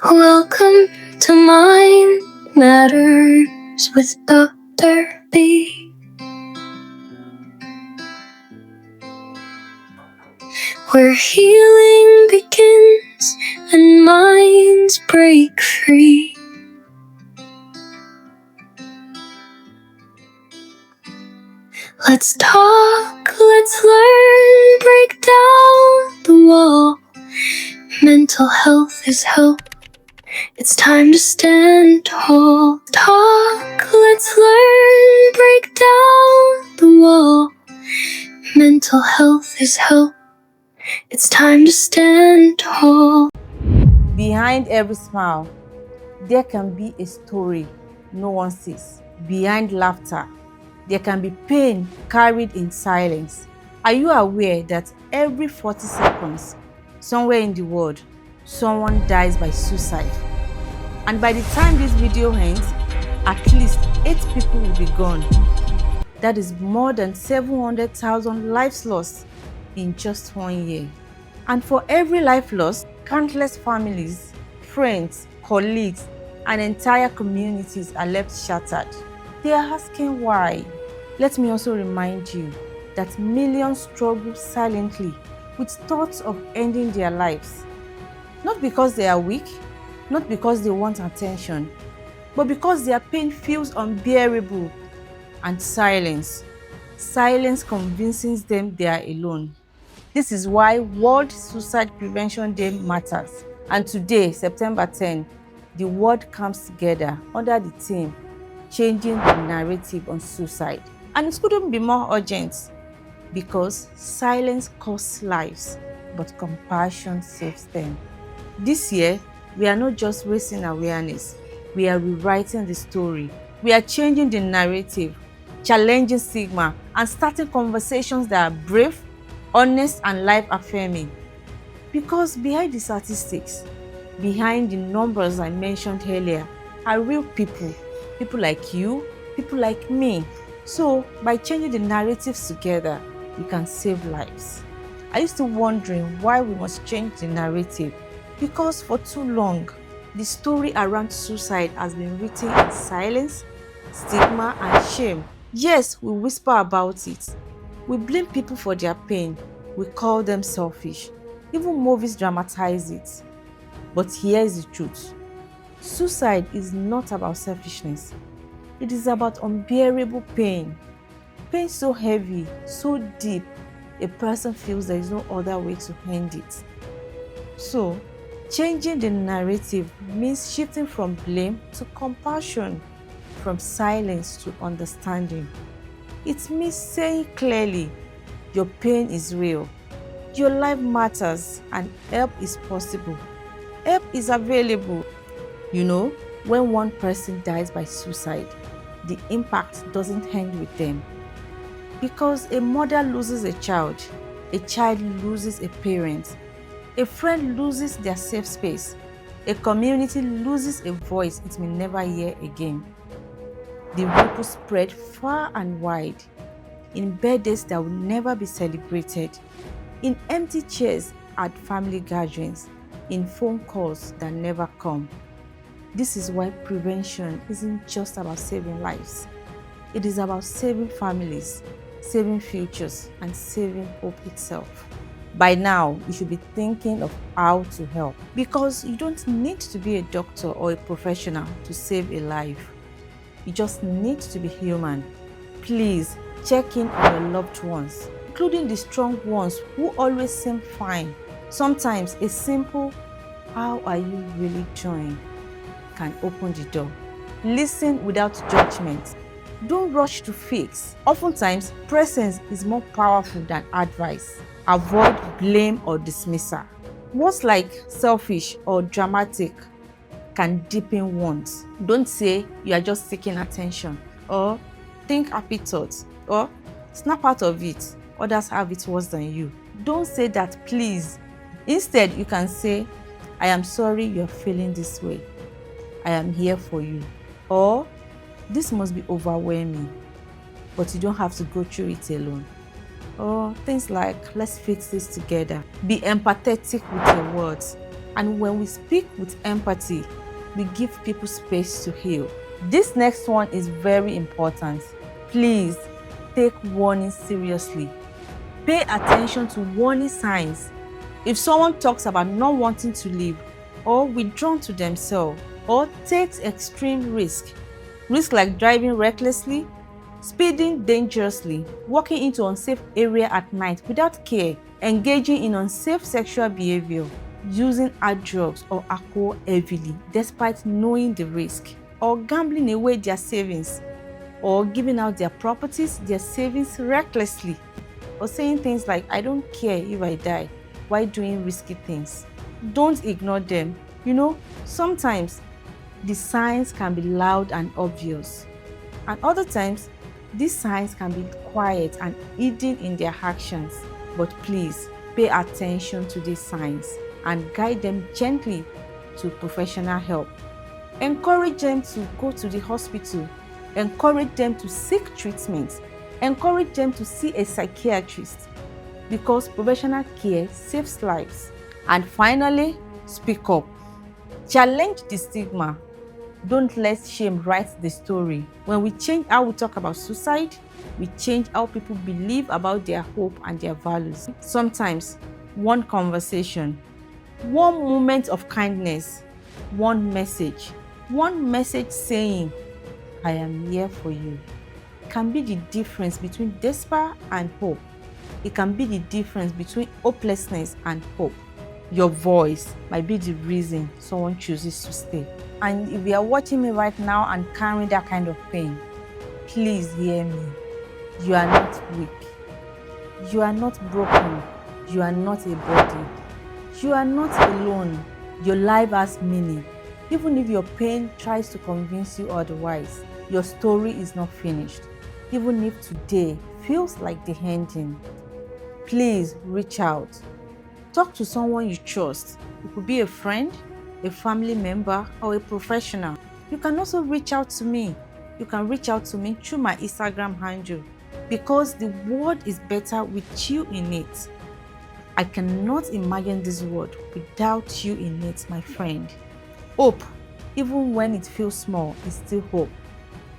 Welcome to Mind Matters with Dr. B, where healing begins and minds break free. Let's talk, let's learn, break down the wall. Mental health is health. It's time to stand tall. Talk, let's learn, break down the wall. Mental health is health. It's time to stand tall. Behind every smile, there can be a story no one sees. Behind laughter, there can be pain carried in silence. Are you aware that every 40 seconds, somewhere in the world, someone dies by suicide? And by the time this video ends, at least 8 people will be gone. That is more than 700,000 lives lost in just 1 year. And for every life lost, countless families, friends, colleagues, and entire communities are left shattered. They are asking why. Let me also remind you that millions struggle silently with thoughts of ending their lives. Not because they are weak, not because they want attention, but because their pain feels unbearable. And silence convinces them they are alone. This is why World Suicide Prevention Day matters. And today, September 10, the world comes together under the theme, Changing the Narrative on Suicide. And it couldn't be more urgent because silence costs lives, but compassion saves them. This year, we are not just raising awareness, we are rewriting the story. We are changing the narrative, challenging stigma, and starting conversations that are brave, honest, and life-affirming. Because behind the statistics, behind the numbers I mentioned earlier, are real people. People like you, people like me. So, by changing the narratives together, we can save lives. I used to wondering why we must change the narrative. Because for too long, the story around suicide has been written in silence, stigma, and shame. Yes, we whisper about it. We blame people for their pain. We call them selfish. Even movies dramatize it. But here's the truth. Suicide is not about selfishness. It is about unbearable pain. Pain so heavy, so deep, a person feels there is no other way to end it. So, changing the narrative means shifting from blame to compassion, from silence to understanding. It means saying clearly, your pain is real, your life matters, and help is possible. Help is available. You know, when one person dies by suicide, the impact doesn't end with them. Because a mother loses a child loses a parent, a friend loses their safe space, a community loses a voice it may never hear again. The ripple spread far and wide, in birthdays that will never be celebrated, in empty chairs at family gatherings, in phone calls that never come. This is why prevention isn't just about saving lives. It is about saving families, saving futures, and saving hope itself. By now, you should be thinking of how to help, because you don't need to be a doctor or a professional to save a life. You just need to be human. Please check in on your loved ones, including the strong ones who always seem fine. Sometimes a simple, "How are you really doing?" can open the door. Listen without judgment. Don't rush to fix. Oftentimes, presence is more powerful than advice. Avoid blame or dismissal. Words like selfish or dramatic can deepen wounds. Don't say you are just seeking attention, or think happy thoughts, or snap out of it. Others have it worse than you. Don't say that, please. Instead, you can say, "I am sorry you're feeling this way. I am here for you." Or, "This must be overwhelming, but you don't have to go through it alone." Or things like, "Let's fix this together." Be empathetic with your words. And when we speak with empathy, we give people space to heal. This next one is very important. Please take warning seriously. Pay attention to warning signs. If someone talks about not wanting to live, or withdrawn to themselves, or takes extreme risk like driving recklessly, speeding dangerously, walking into unsafe area at night without care, engaging in unsafe sexual behavior, using hard drugs or alcohol heavily despite knowing the risk, or gambling away their savings, or giving out their properties, their savings recklessly, or saying things like, "I don't care if I die," while doing risky things. Don't ignore them. Sometimes the signs can be loud and obvious, and other times these signs can be quiet and hidden in their actions. But please pay attention to these signs and guide them gently to professional help. Encourage them to go to the hospital. Encourage them to seek treatment. Encourage them to see a psychiatrist, because professional care saves lives. And finally, speak up. Challenge the stigma. Don't let shame write the story. When we change how we talk about suicide, we change how people believe about their hope and their values. Sometimes, one conversation, one moment of kindness, one message saying, "I am here for you," can be the difference between despair and hope. It can be the difference between hopelessness and hope. Your voice might be the reason someone chooses to stay. And if you are watching me right now and carrying that kind of pain, please hear me. You are not weak. You are not broken. You are not a body. You are not alone. Your life has meaning. Even if your pain tries to convince you otherwise, your story is not finished. Even if today feels like the ending, please reach out. Talk to someone you trust. It could be a friend, a family member, or a professional. You can also reach out to me. You can reach out to me through my Instagram handle, because the world is better with you in it. I cannot imagine this world without you in it, my friend. Hope, even when it feels small, is still hope.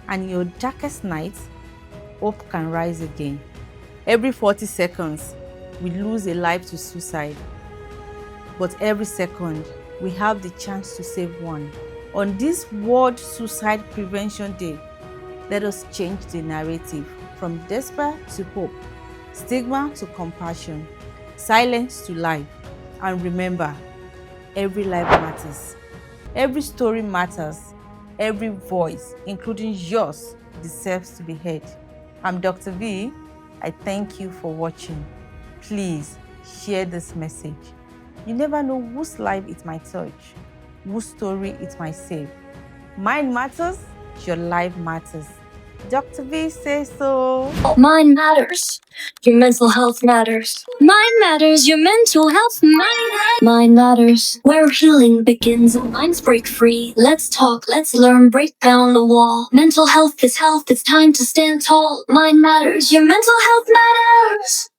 And in your darkest nights, hope can rise again. Every 40 seconds, we lose a life to suicide. But every second, we have the chance to save one. On this World Suicide Prevention Day, let us change the narrative from despair to hope, stigma to compassion, silence to life. And remember, every life matters. Every story matters. Every voice, including yours, deserves to be heard. I'm Dr. V. I thank you for watching. Please share this message. You never know whose life it might touch, whose story it might save. Mine matters, your life matters. Dr. V says so. Mine matters. Your mental health matters. Mine matters. Your mental health matters. Mine matters. Where healing begins and minds break free. Let's talk, let's learn, break down the wall. Mental health is health, it's time to stand tall. Mine matters. Your mental health matters.